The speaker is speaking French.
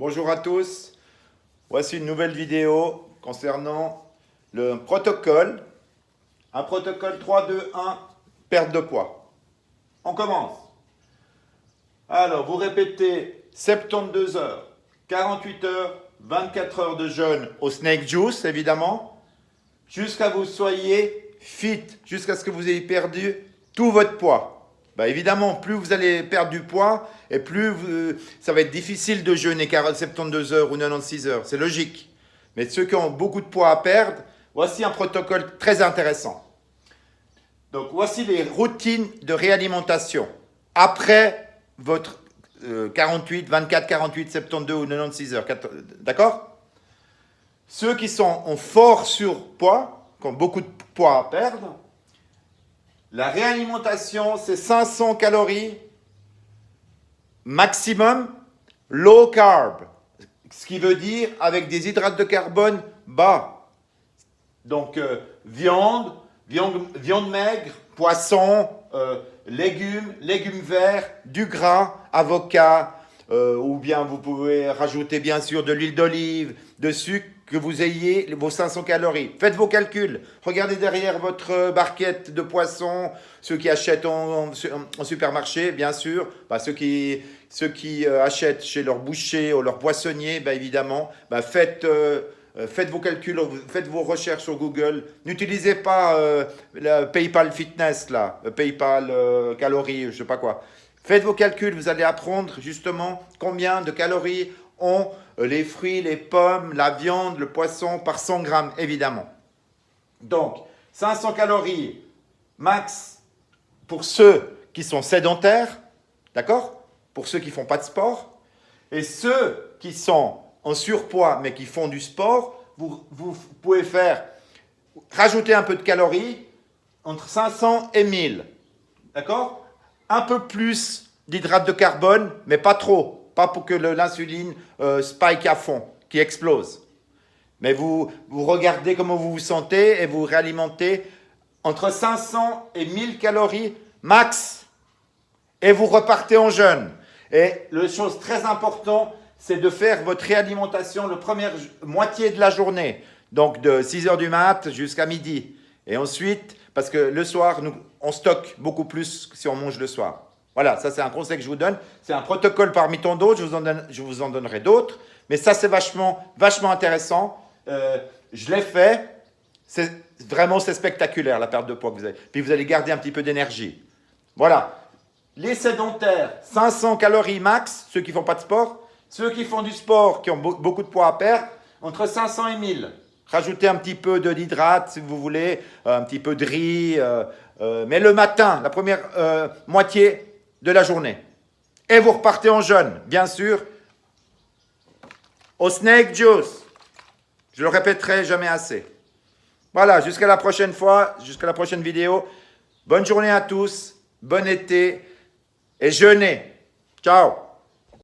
Bonjour à tous, voici une nouvelle vidéo concernant le protocole, un protocole 3, 2, 1, perte de poids. On commence. Alors, vous répétez 72 heures, 48 heures, 24 heures de jeûne au snake juice, évidemment, jusqu'à ce que vous soyez fit, jusqu'à ce que vous ayez perdu tout votre poids. Bah évidemment, plus vous allez perdre du poids, et plus ça va être difficile de jeûner 72 heures ou 96 heures. C'est logique. Mais ceux qui ont beaucoup de poids à perdre, voici un protocole très intéressant. Donc, voici les routines de réalimentation après votre 48, 24, 48, 72 ou 96 heures. D'accord? Ceux qui sont en fort surpoids, qui ont beaucoup de poids à perdre, la réalimentation, c'est 500 calories maximum low carb, ce qui veut dire avec des hydrates de carbone bas. Donc, viande maigre, poisson, légumes verts, du gras, avocat, ou bien vous pouvez rajouter bien sûr de l'huile d'olive, de sucre, que vous ayez vos 500 calories. Faites vos calculs. Regardez derrière votre barquette de poisson, ceux qui achètent en supermarché, bien sûr, bah, ceux qui achètent chez leur boucher ou leur poissonnier, bah, évidemment, bah, faites vos calculs, faites vos recherches sur Google. N'utilisez pas le PayPal Fitness, là, PayPal calories, je ne sais pas quoi. Faites vos calculs, vous allez apprendre justement combien de calories ont les fruits, les pommes, la viande, le poisson par 100 grammes, évidemment. Donc, 500 calories max pour ceux qui sont sédentaires, d'accord? Pour ceux qui ne font pas de sport. Et ceux qui sont en surpoids mais qui font du sport, vous pouvez rajouter un peu de calories entre 500 et 1000. D'accord? Un peu plus d'hydrates de carbone, mais pas trop. Pas pour que l'insuline spike à fond, qui explose. Mais vous regardez comment vous vous sentez et vous réalimentez entre 500 et 1000 calories max. Et vous repartez en jeûne. Et la chose très importante, c'est de faire votre réalimentation la première moitié de la journée. Donc de 6 heures du mat jusqu'à midi. Et ensuite, parce que le soir, on stocke beaucoup plus si on mange le soir. Voilà, ça c'est un conseil que je vous donne. C'est un protocole parmi tant d'autres, je vous en donnerai d'autres. Mais ça c'est vachement intéressant. Je l'ai fait. C'est spectaculaire la perte de poids que vous avez. Puis vous allez garder un petit peu d'énergie. Voilà. Les sédentaires, 500 calories max, ceux qui ne font pas de sport. Ceux qui font du sport, qui ont beaucoup de poids à perdre, entre 500 et 1000. Rajoutez un petit peu d'hydrate si vous voulez, un petit peu de riz. Mais le matin, la première moitié de la journée. Et vous repartez en jeûne, bien sûr, au snake juice. Je le répéterai jamais assez. Voilà, jusqu'à la prochaine fois, jusqu'à la prochaine vidéo. Bonne journée à tous, bon été et jeûnez. Ciao.